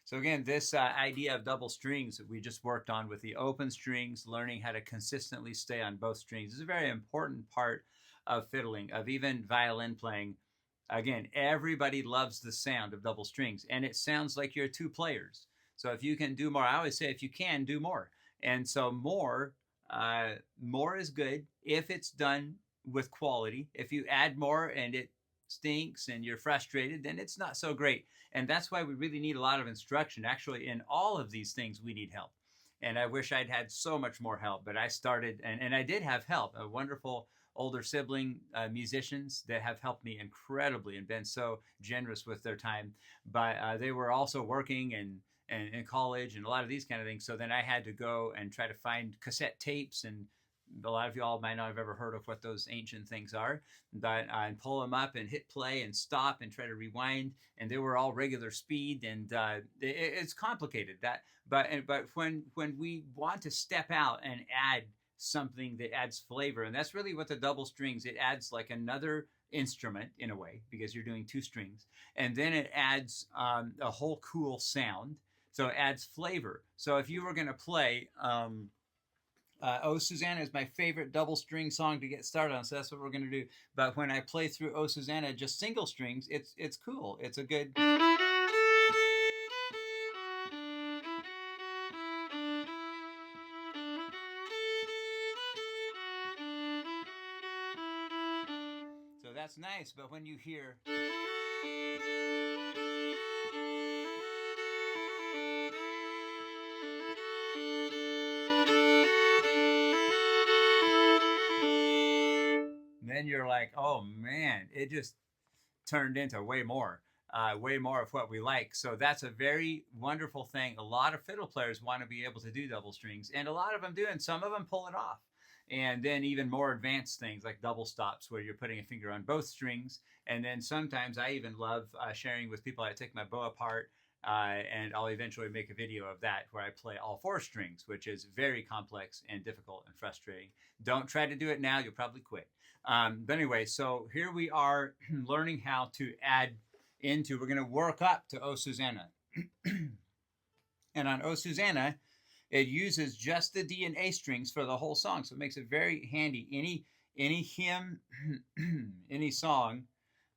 So again, this idea of double strings that we just worked on with the open strings, learning how to consistently stay on both strings is a very important part of fiddling, of even violin playing. Again, everybody loves the sound of double strings, and it sounds like you're two players. So if you can do more, I always say if you can do more, and so more is good if it's done with quality. If you add more and it stinks and you're frustrated, then it's not so great. And that's why we really need a lot of instruction. Actually, in all of these things, we need help. And I wish I'd had so much more help, but I started, and I did have help, a wonderful older sibling musicians that have helped me incredibly and been so generous with their time. But they were also working and in college and a lot of these kind of things. So then I had to go and try to find cassette tapes, and a lot of y'all might not have ever heard of what those ancient things are, but and pull them up and hit play and stop and try to rewind, and they were all regular speed, and it's complicated. But when we want to step out and add something that adds flavor, and that's really what the double strings, it adds like another instrument in a way because you're doing two strings, and then it adds a whole cool sound, so it adds flavor. So if you were going to play Oh Susanna is my favorite double string song to get started on, so that's what we're going to do. But when I play through Oh Susanna just single strings, it's cool. It's a good. So that's nice, but when you hear. Then you're like, oh man, it just turned into way more of what we like. So that's a very wonderful thing. A lot of fiddle players want to be able to do double strings, and a lot of them do, and some of them pull it off. And then even more advanced things like double stops, where you're putting a finger on both strings. And then sometimes I even love sharing with people. I take my bow apart. And I'll eventually make a video of that where I play all four strings, which is very complex and difficult and frustrating. Don't try to do it now; you'll probably quit. But anyway, so here we are learning how to add into, we're going to work up to O Susanna. And on O Susanna, it uses just the D and A strings for the whole song. So it makes it very handy. Any hymn, any song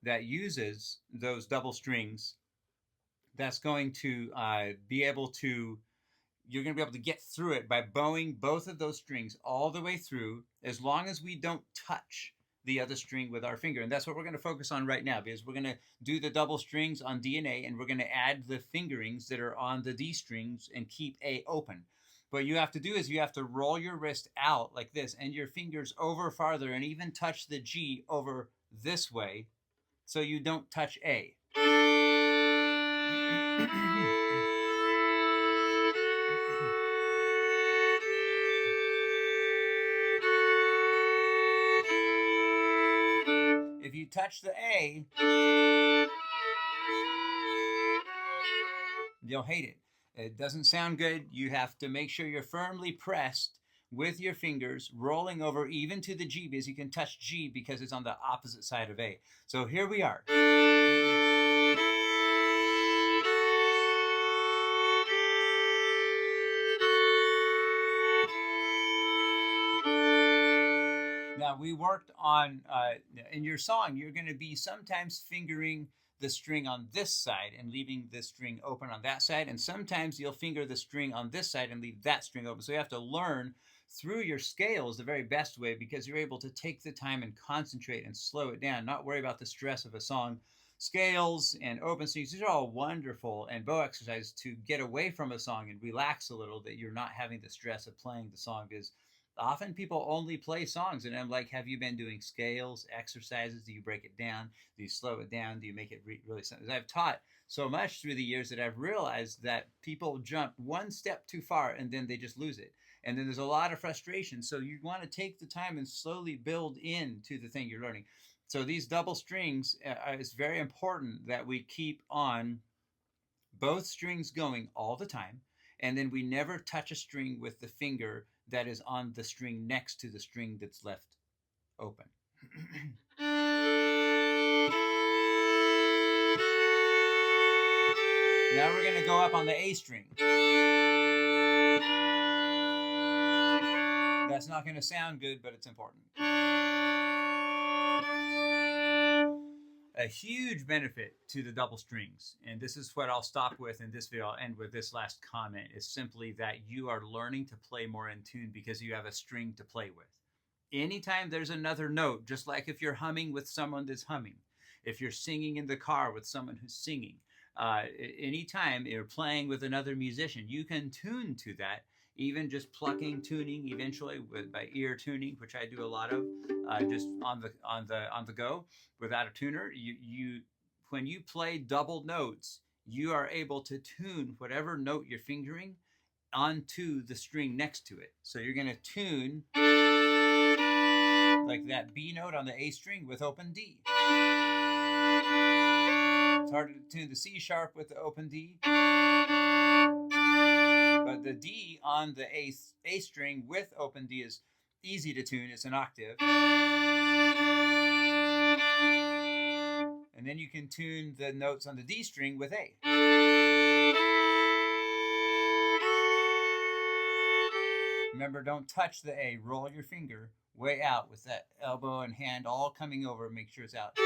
that uses those double strings, that's going to be able to, you're going to be able to get through it by bowing both of those strings all the way through, as long as we don't touch the other string with our finger. And that's what we're going to focus on right now, because we're going to do the double strings on D and A, and we're going to add the fingerings that are on the D strings and keep A open. What you have to do is you have to roll your wrist out like this and your fingers over farther, and even touch the G over this way so you don't touch A. If you touch the A, you'll hate it. It doesn't sound good. You have to make sure you're firmly pressed with your fingers, rolling over even to the G, because you can touch G because it's on the opposite side of A. So here we are. Now we worked on, in your song, you're going to be sometimes fingering the string on this side and leaving the string open on that side, and sometimes you'll finger the string on this side and leave that string open. So you have to learn through your scales the very best way, because you're able to take the time and concentrate and slow it down, not worry about the stress of a song. Scales and open strings, these are all wonderful and bow exercises to get away from a song and relax a little, that you're not having the stress of playing the song. Because often people only play songs, and I'm like, have you been doing scales exercises? Do you break it down? Do you slow it down? Do you make it really simple? I've taught so much through the years that I've realized that people jump one step too far and then they just lose it, and then there's a lot of frustration. So you want to take the time and slowly build into the thing you're learning. So these double strings, it's very important that we keep on both strings going all the time, and then we never touch a string with the finger that is on the string next to the string that's left open. Now we're going to go up on the A string. That's not going to sound good, but it's important. A huge benefit to the double strings, and this is what I'll stop with in this video, I'll end with this last comment, is simply that you are learning to play more in tune because you have a string to play with. Anytime there's another note, just like if you're humming with someone that's humming, if you're singing in the car with someone who's singing, anytime you're playing with another musician, you can tune to that. Even just plucking, tuning, eventually by ear tuning, which I do a lot of, just on the go without a tuner. When you play double notes, you are able to tune whatever note you're fingering onto the string next to it. So you're going to tune like that B note on the A string with open D. It's harder to tune the C sharp with the open D. But the D on the A string with open D is easy to tune. It's an octave. And then you can tune the notes on the D string with A. Remember, don't touch the A. Roll your finger way out with that elbow and hand all coming over. Make sure it's out.